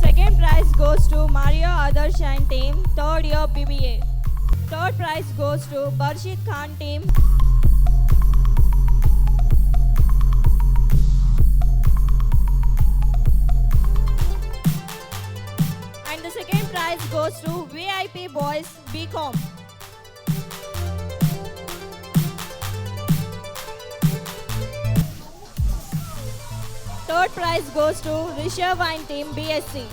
Second prize goes to Mario Adarsh and team, third year BBA. Third prize goes to Barshid Khan team. And the second prize goes to VIP Boys BCom. Third prize goes to Rishabh and team BSc.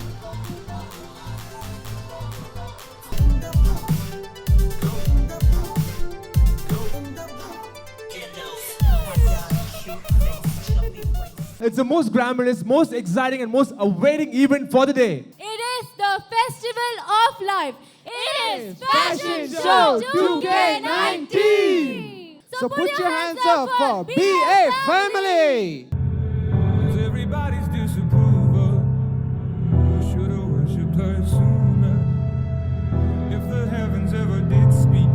It's the most glamorous, most exciting, and most awaiting event for the day. It is the festival of life. It is Fashion Show 2K19. So put your hands up for BA Family. Everybody's disapproval. Should've worshipped her sooner. If the heavens ever did speak,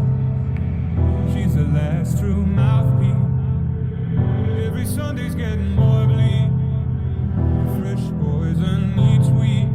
she's the last true mouthpiece. Every Sunday's getting more bleak. Fresh poison each week.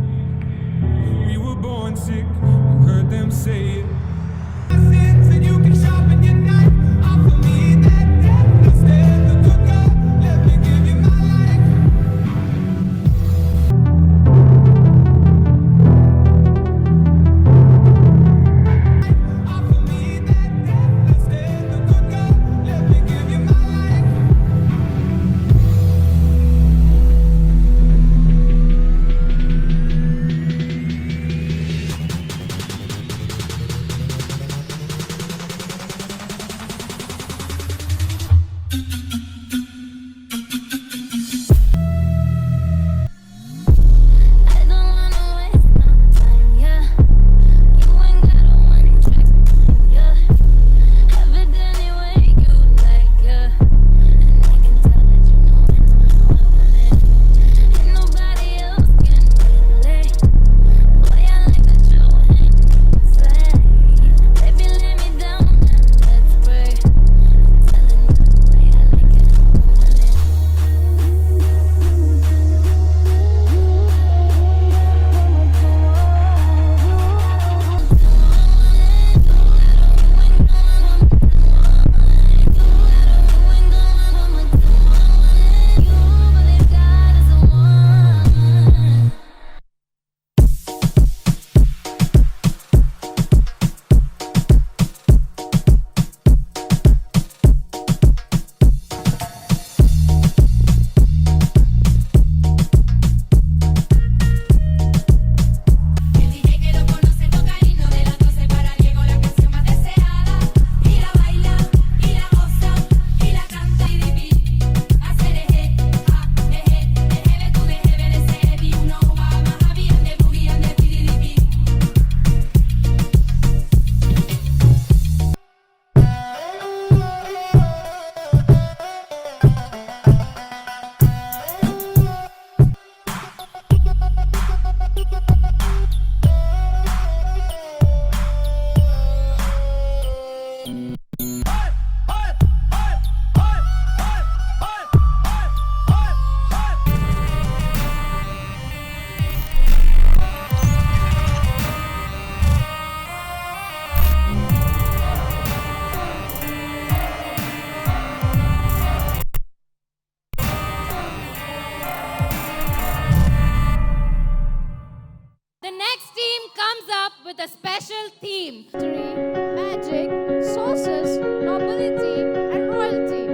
comes up with a special theme. Magic, sources, nobility, and royalty.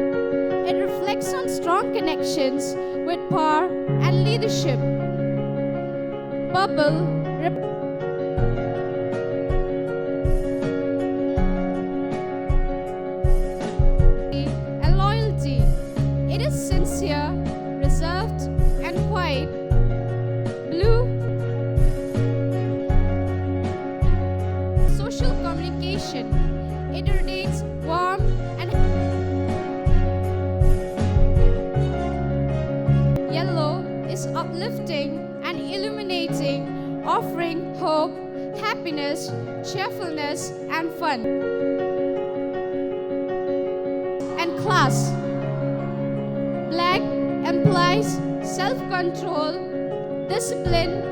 It reflects on strong connections with power and leadership. Purple and loyalty. It is sincere, reserved, and quiet. Blue, social communication. It radiates warmth and yellow is uplifting and illuminating, offering hope, happiness, cheerfulness, and fun. And class. Black implies self-control, discipline,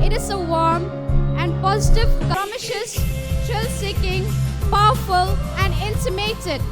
it is a warm and positive, promises, thrill-seeking, powerful, and intimated.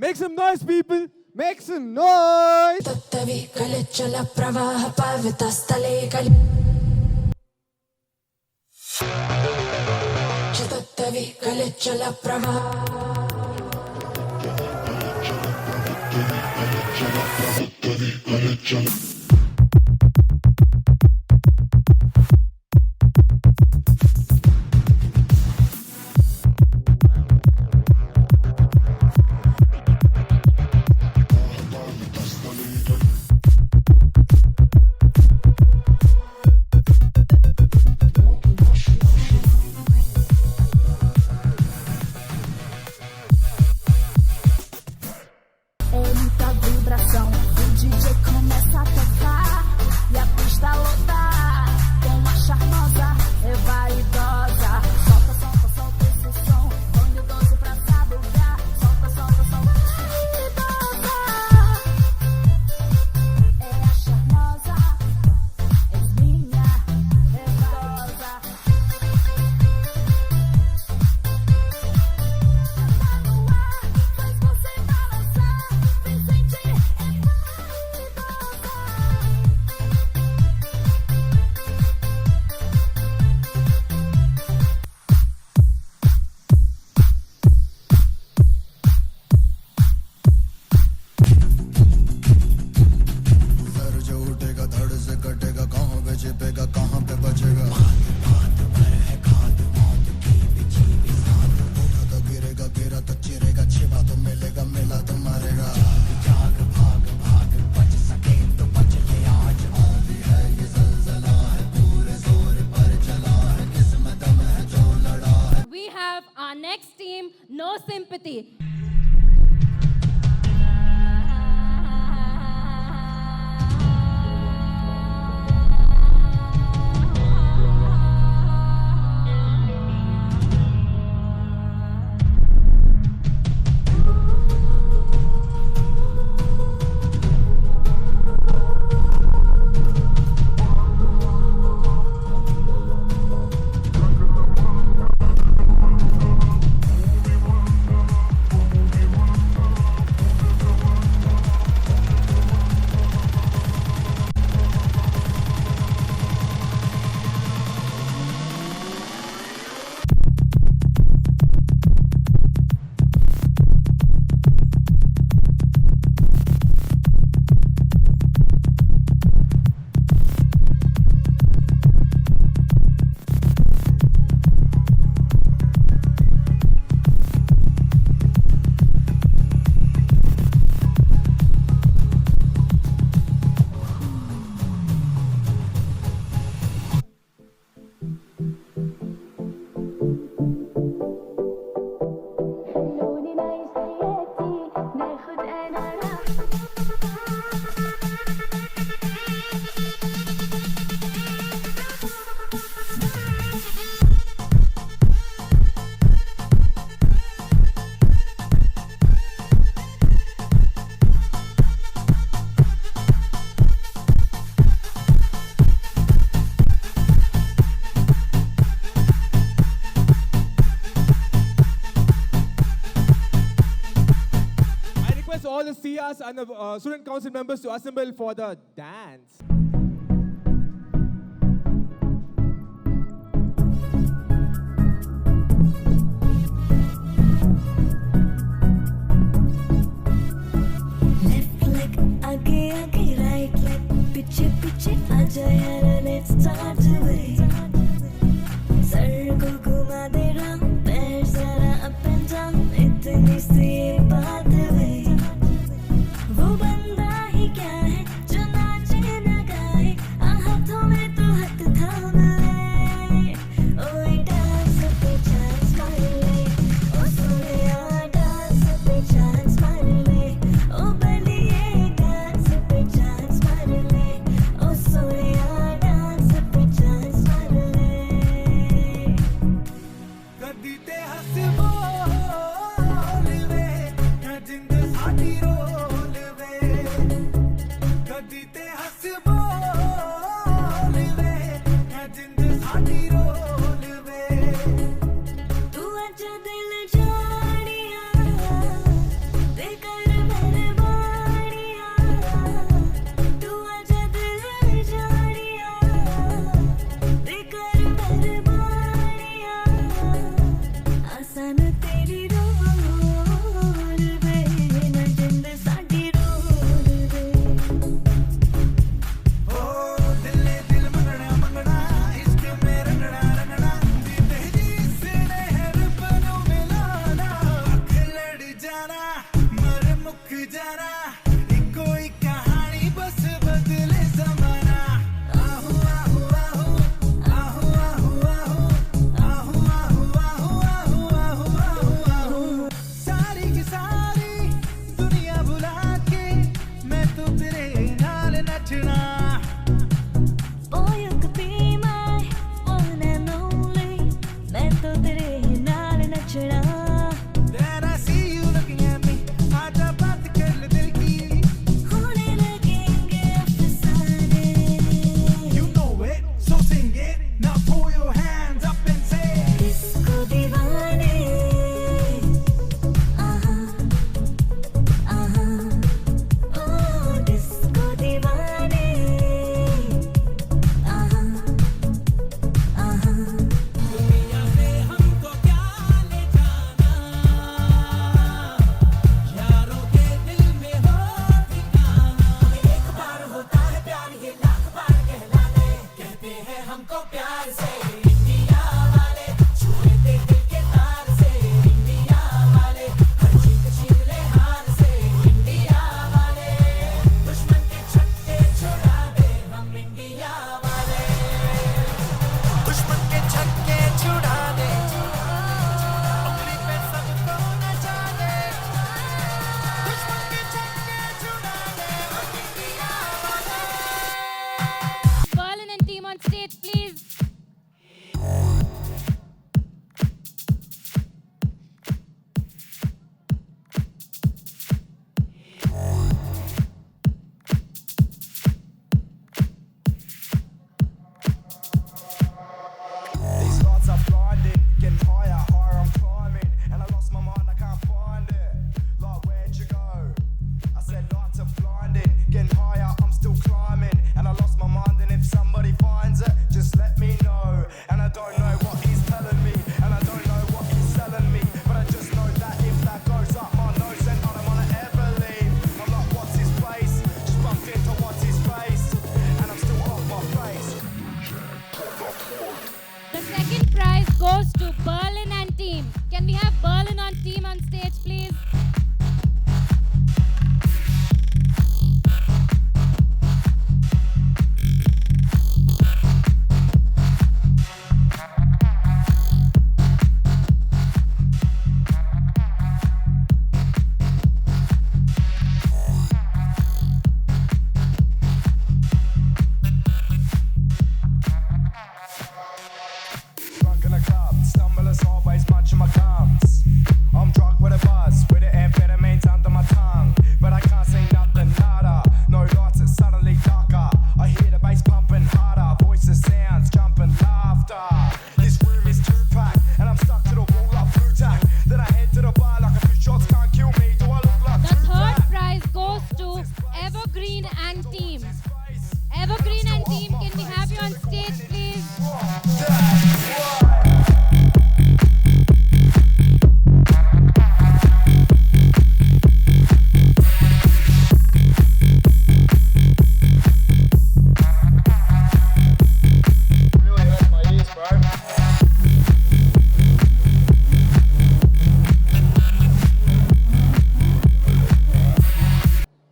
Make some noise, people! Make some noise! our next team, No Sympathy. All the CRs and the student council members to assemble for the dance. Left leg आगे आगे, right leg पीछे पीछे आजा यार, let's start away. Sir को घुमा दे round, पैर जरा up and down, इतनी सी बात है. वो बंदा ही क्या है जो नाचे न गाए, हाथों में तो हाथ थाम ले. ओए डांस पे चांस मार ले, ओ सोनिया डांस पे चांस मार ले, ओ बलिए डांस पे चांस मार ले, ओ सोनिया डांस पे चांस मार ले. कदी ते हंस बोल वे, ना जिंद साडी रोल वे. कदी ते हंस बोल वे, ना जिंद साडी रोल वे. तू आजा दिल जानिया, ते कर मेहरबानिया. तू आजा दिल जानिया, ते कर मेहरबानिया. आसान तेरी रोल वे, ना जिंद साडी रोल वे. ओ दिले दिल मंगना मंगना, इश्क में रंगना रंगना. तेरी से नहर बनो मिलाना, अख लड़ जाना मर मुक जाना. कोई कहानी बस बदले जमाना. आहू आहू आहू आहू आहू आहू आहू आहू आहू आहू आहू आहू. सारी की सारी दुनिया भुला के मैं तो तेरे नाल नचना. Boy, you could be my one and only. मैं तो तेरे नाल नचना. Then I see you looking at me. आजा बात कर ले दिल की. होने लगेंगे अफसाने. You know it, so sing it. Now throw your hands up and say. Disco दीवाने. आहा आहा. Oh, disco दीवाने. आहा आहा. दुनिया से हमको क्या ले जाना, यारों के दिल में हो ठिकाना. एक बार होता है प्यार, ये लाख बार कहलाने. कहते हैं हमको प्यार से इंडिया वाले, छुए थे दिल के तार से इंडिया वाले. हर चीज छीन ले हार से इंडिया वाले. दुश्मन के छक्के छुड़ा दे हम इंडिया वाले. दुश्मन के छक्के छुड़ा दे. on stage, please? These lights are blinding, getting higher, higher I'm climbing, and I lost my mind, I can't find it. Like, where'd you go? I said lights are blinding, getting higher, I'm still climbing, and I lost my mind, and if somebody finds it, just let me know. And I don't know what he's telling me, and I don't know what he's selling me, but I just know that if that goes up my nose, then I don't wanna ever leave. I'm like, what's his place? Just bumped into what's his face, and I'm still off my face. The second prize goes to Berlin and team. Can we have Berlin on team on stage, please? Drunk in a club, stumble as always, munching my gums. I'm drunk with a buzz, with the amphetamines under my tongue. But I can't see nothing, nada. No lights, it's suddenly darker. I hear the bass pumping harder, voices, sounds, jumping, laughter. This room is too packed, and I'm stuck to the wall like blue tack. Then I head to the bar like a few shots can't kill me. Do I look like The third prize goes to Evergreen and team. Evergreen and team, can we have you on stage, please?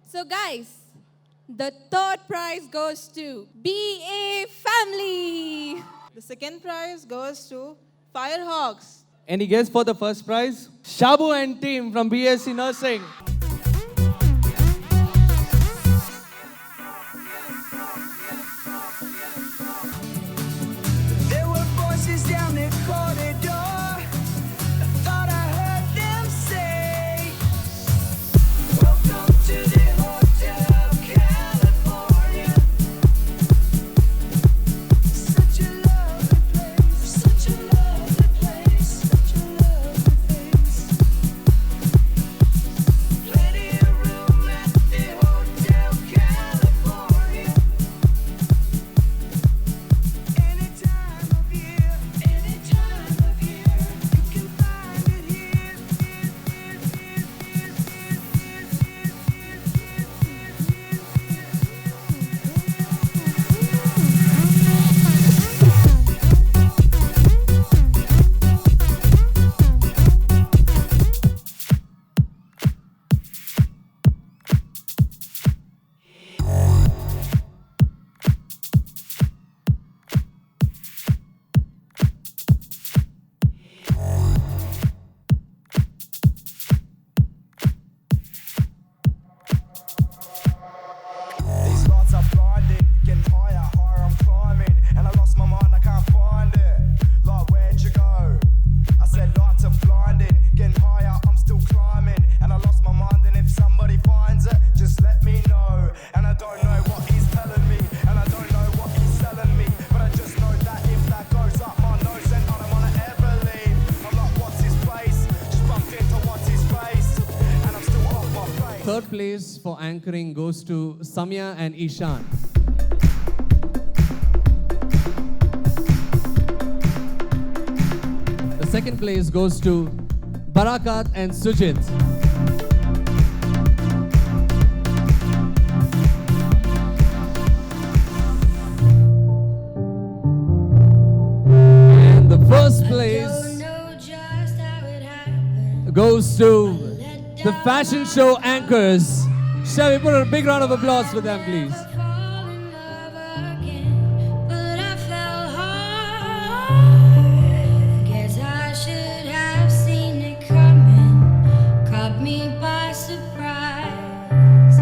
So guys, the third prize goes to BA Family. The second prize goes to Firehawks. Any guess for the first prize? Shabu and team from BSc Nursing. There were voices down the corridor. I thought I heard them say, "Welcome to the Hotel California." Such a lovely place, such a lovely place, such a lovely place. Plenty of room at the Hotel California. Any time of year, any time of year, you can find it here. These lights are blinding, getting higher, higher I'm climbing, and I lost my mind, I can't find it. Like, where'd you go? I said lights are blinding, getting higher, I'm still climbing, and I lost my mind, and if somebody finds it, just let me know. And I don't know what he's telling me, and I don't know what he's selling me, but I just know that if that goes up my nose, then I don't wanna ever leave. I'm like, what's his place? Just bumped into what's his face, and I'm still off my face. Third place for anchoring goes to Samya and Ishan. The second place goes to Barakat and Sujit. And the first place goes to the fashion show anchors. Shall we put a big round of applause for them, please? But I fell hard. Guess I should have seen it coming. Caught me by surprise.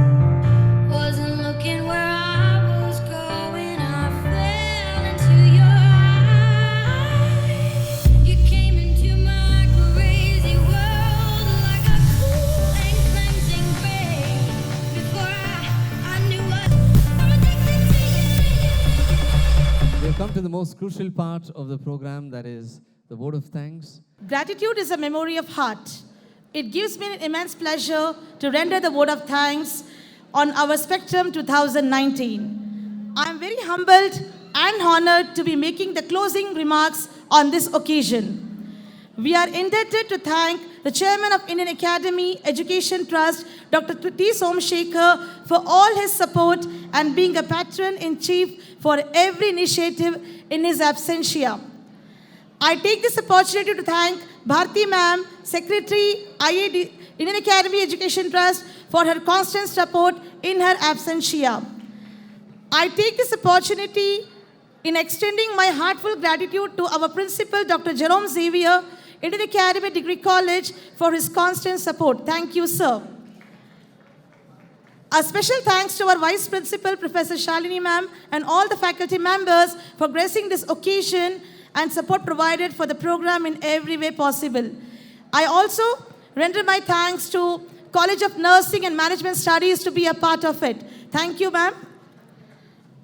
Wasn't looking where I was going. I fell into come to the most crucial part of the program, that is the vote of thanks. Gratitude is a memory of heart. It gives me an immense pleasure to render the vote of thanks on our Spectrum 2019. I am very humbled and honored to be making the closing remarks on this occasion. We are indebted to thank the Chairman of Indian Academy Education Trust, Dr. T. Somshekhar, for all his support and being a patron-in-chief for every initiative in his absentia. I take this opportunity to thank Bharti Ma'am, Secretary, IAD, Indian Academy Education Trust, for her constant support in her absentia. I take this opportunity in extending my heartfelt gratitude to our principal, Dr. Jerome Xavier, Indian Academy Degree College, for his constant support. Thank you, sir. A special thanks to our Vice Principal, Professor Shalini Ma'am, and all the faculty members for gracing this occasion and support provided for the program in every way possible. I also render my thanks to College of Nursing and Management Studies to be a part of it. Thank you, ma'am.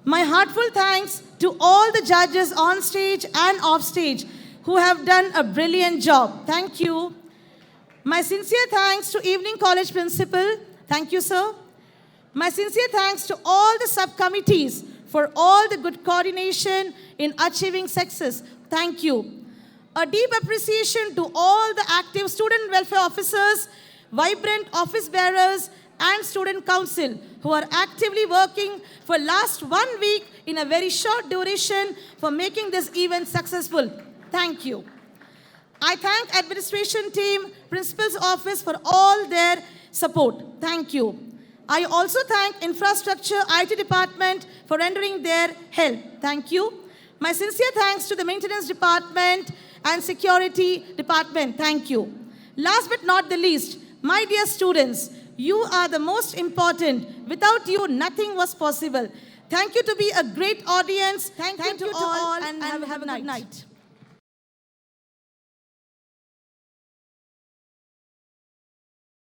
My heartfelt thanks to all the judges on stage and off stage who have done a brilliant job. Thank you. My sincere thanks to Evening College Principal. Thank you, sir. My sincere thanks to all the subcommittees for all the good coordination in achieving success. Thank you. A deep appreciation to all the active student welfare officers, vibrant office bearers, and student council who are actively working for last 1 week in a very short duration for making this event successful. Thank you. I thank administration team, principal's office for all their support. Thank you. I also thank infrastructure IT department for rendering their help. Thank you. My sincere thanks to the maintenance department and security department. Thank you. Last but not the least, my dear students, you are the most important. Without you, nothing was possible. Thank you to be a great audience. Thank you to all and have a good night.